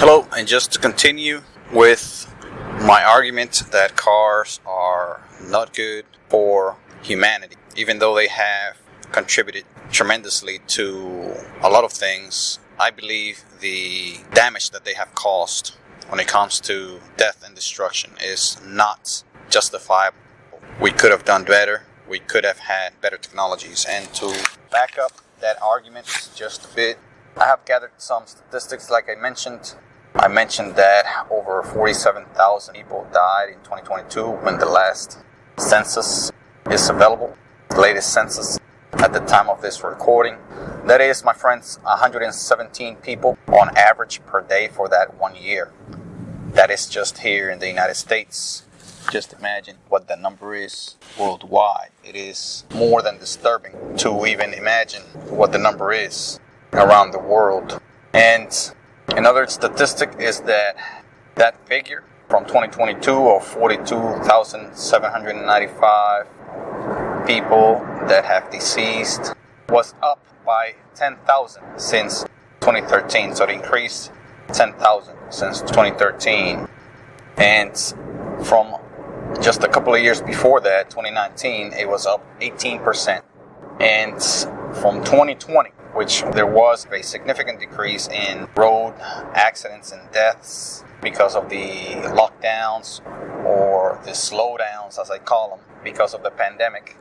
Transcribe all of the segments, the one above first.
Hello, and just to continue with my argument that cars are not good for humanity, even though they have contributed tremendously to a lot of things. I believe the damage that they have caused when it comes to death and destruction is not justifiable. We could have done better. We could have had better technologies. And to back up that argument just a bit, I have gathered some statistics like I mentioned. I mentioned that over 47,000 people died in 2022 when the last census is available, the latest census at the time of this recording. That is, my friends, 117 people on average per day for that 1 year. That is just here in the United States. Just imagine what the number is worldwide. It is more than disturbing to even imagine what the number is around the world. And another statistic is that figure from 2022 of 42,795 people that have deceased was up by 10,000 since 2013. So it increased 10,000 since 2013. And from just a couple of years before that, 2019, it was up 18%. And from 2020, which there was a significant decrease in road accidents and deaths because of the lockdowns or the slowdowns, as I call them, because of the pandemic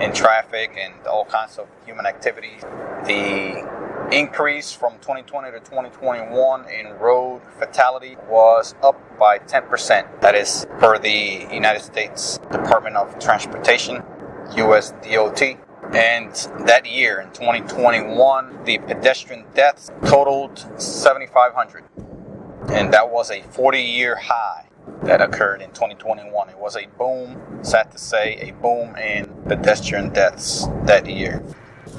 in traffic and all kinds of human activities. The increase from 2020 to 2021 in road fatality was up by 10%. That is per the United States Department of Transportation, US DOT. And that year, in 2021, the pedestrian deaths totaled 7,500. And that was a 40-year high that occurred in 2021. It was a boom, sad to say, a boom in pedestrian deaths that year.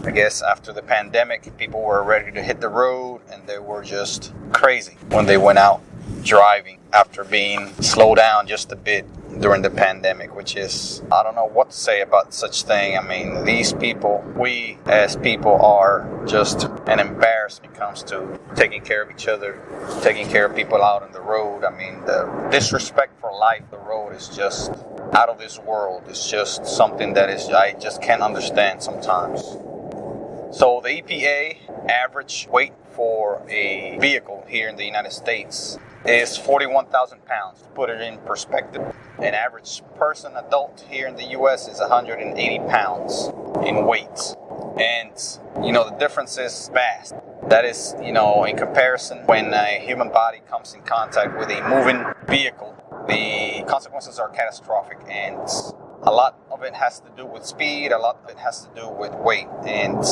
I guess after the pandemic, people were ready to hit the road and they were just crazy when they went out driving after being slowed down just a bit during the pandemic, which is, I don't know what to say about such thing. I mean, these people, we as people are just an embarrassment when it comes to taking care of each other, taking care of people out on the road. I mean, the disrespect for life, the road is just out of this world. It's just something that I just can't understand sometimes. So the EPA average weight for a vehicle here in the United States is 41,000 pounds. To put it in perspective, an average person, adult here in the U.S. is 180 pounds in weight. And, the difference is vast. That is, in comparison, when a human body comes in contact with a moving vehicle, the consequences are catastrophic. And a lot of it has to do with speed, a lot of it has to do with weight. And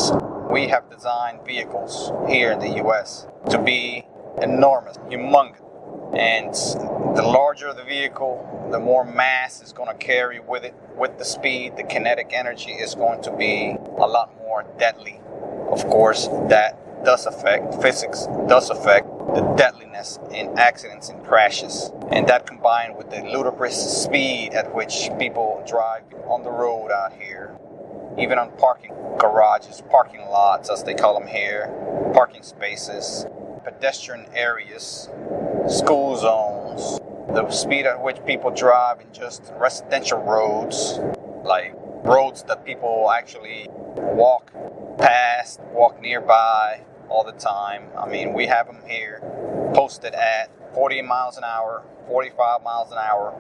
we have designed vehicles here in the U.S. to be enormous, humongous. And the larger the vehicle, the more mass is going to carry with it. With the speed, the kinetic energy is going to be a lot more deadly. Of course, that does affect, physics does affect the deadliness in accidents and crashes. And that combined with the ludicrous speed at which people drive on the road out here, even on parking garages, parking lots as they call them here, parking spaces, pedestrian areas, school zones, the speed at which people drive in just residential roads, like roads that people actually walk past, walk nearby all the time. I mean, we have them here posted at 40 miles an hour, 45 miles an hour,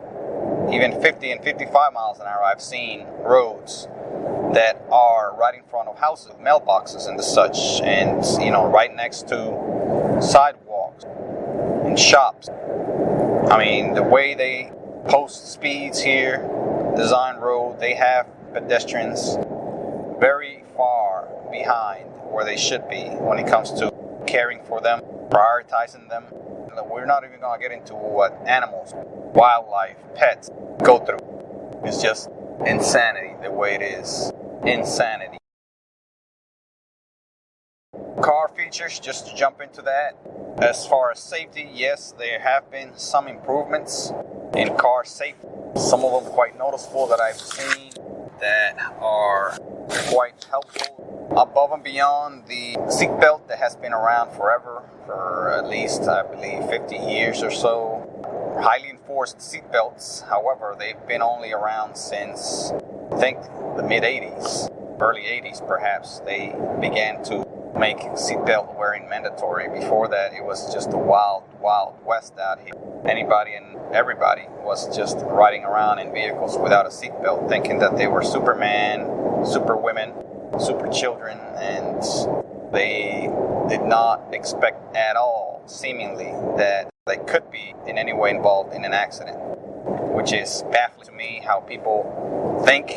even 50 and 55 miles an hour. I've seen roads that are right in front of houses, mailboxes and the such, and right next to sidewalks and shops. I mean, the way they post speeds here, design road, they have pedestrians very far behind where they should be when it comes to caring for them, prioritizing them. We're not even going to get into what animals, wildlife, pets go through. It's just insanity the way it is. Insanity. Car features, just to jump into that. As far as safety, yes, there have been some improvements in car safety. Some of them quite noticeable that I've seen that are quite helpful. Above and beyond the seatbelt that has been around forever for at least, I believe, 50 years or so. Highly enforced seatbelts, however, they've been only around since, I think, the mid-80s, early 80s perhaps. They began to make seatbelt wearing mandatory. Before that, it was just the wild, wild west out here. Anybody and everybody was just riding around in vehicles without a seatbelt, thinking that they were Superman, Superwomen, super children, and they did not expect at all, seemingly, that they could be in any way involved in an accident, which is baffling to me, how people think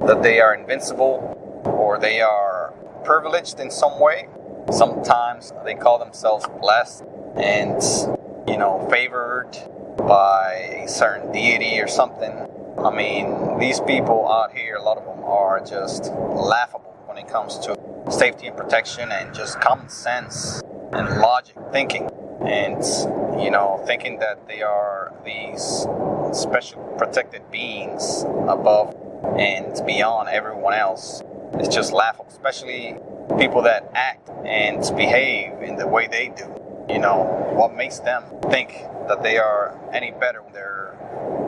that they are invincible or they are privileged in some way. Sometimes they call themselves blessed and, favored by a certain deity or something. I mean, these people out here, a lot of them are just laughable when it comes to safety and protection and just common sense and logic thinking. And, thinking that they are these special protected beings above and beyond everyone else is just laughable, especially people that act and behave in the way they do. What makes them think that they are any better when they're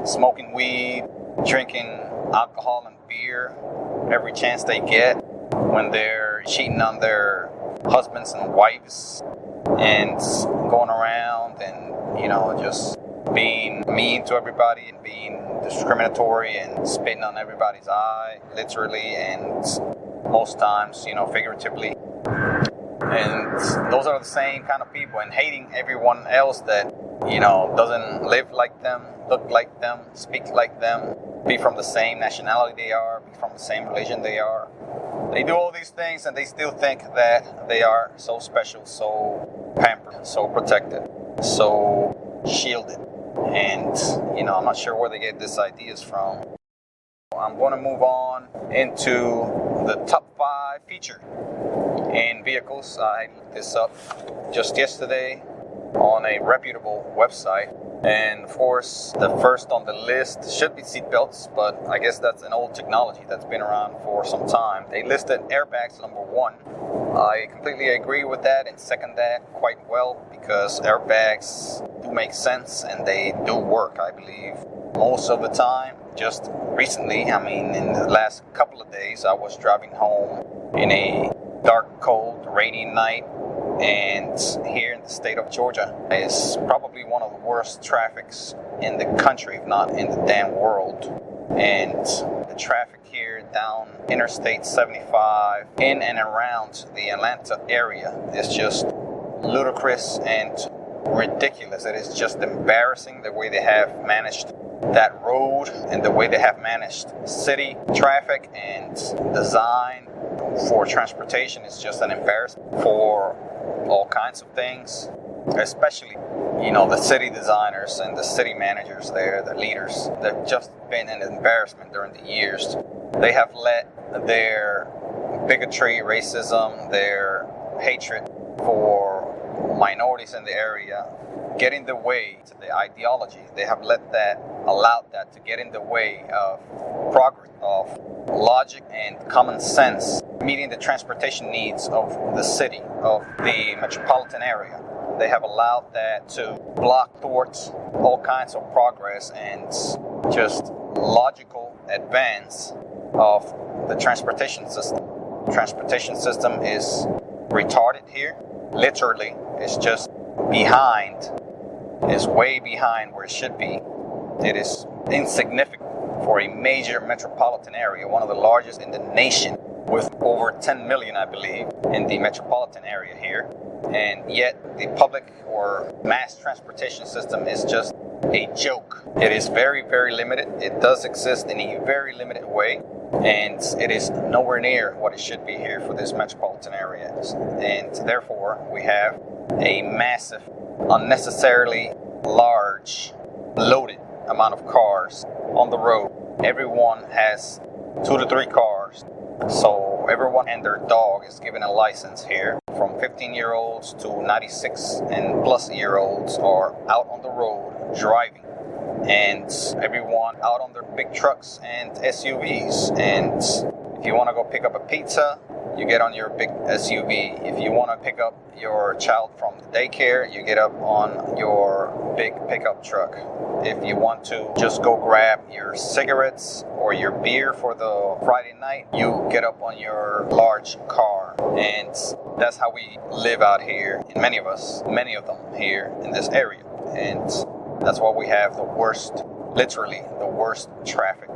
smoking weed, drinking alcohol and beer every chance they get, when they're cheating on their husbands and wives and going around and, just being mean to everybody and being discriminatory and spitting on everybody's eye, literally, and most times, figuratively. And those are the same kind of people, and hating everyone else that, doesn't live like them, look like them, speak like them, be from the same nationality they are, be from the same religion they are. They do all these things and they still think that they are so special, so pampered, so protected, so shielded. And, I'm not sure where they get these ideas from. I'm going to move on into the top 5 feature in vehicles. I looked this up just yesterday on a reputable website. And of course, the first on the list should be seatbelts, but I guess that's an old technology that's been around for some time. They listed airbags number 1. I completely agree with that and second that quite well, because airbags do make sense and they do work, I believe, most of the time. Just recently, in the last couple of days, I was driving home in a dark, cold, rainy night. And here in the state of Georgia is probably one of the worst traffics in the country, if not in the damn world. And the traffic here down Interstate 75 in and around the Atlanta area is just ludicrous and ridiculous. It is just embarrassing the way they have managed that road and the way they have managed city traffic and design for transportation. Is just an embarrassment for all kinds of things, especially, the city designers and the city managers there, the leaders. They've just been an embarrassment during the years. They have let their bigotry, racism, their hatred for minorities in the area get in the way to the ideology. They have allowed that to get in the way of progress, of logic and common sense, meeting the transportation needs of the city, of the metropolitan area. They have allowed that to thwart all kinds of progress and just logical advance of the transportation system. Transportation system is retarded here. Literally, it's just behind, is way behind where it should be. It is insignificant for a major metropolitan area, one of the largest in the nation, with over 10 million, I believe, in the metropolitan area here. And yet the public or mass transportation system is just a joke. It is very, very limited. It does exist in a very limited way, and it is nowhere near what it should be here for this metropolitan area. And therefore, we have a massive, unnecessarily large, loaded amount of cars on the road. Everyone has 2 to 3 cars. So everyone and their dog is given a license here. From 15-year-olds to 96 and plus year olds are out on the road driving. And everyone out on their big trucks and SUVs. And if you want to go pick up a pizza you get on your big SUV. If you want to pick up your child from the daycare, you get up on your big pickup truck. If you want to just go grab your cigarettes or your beer for the Friday night, you get up on your large car. And that's how we live out here, and many of them here in this area. And that's why we have literally the worst traffic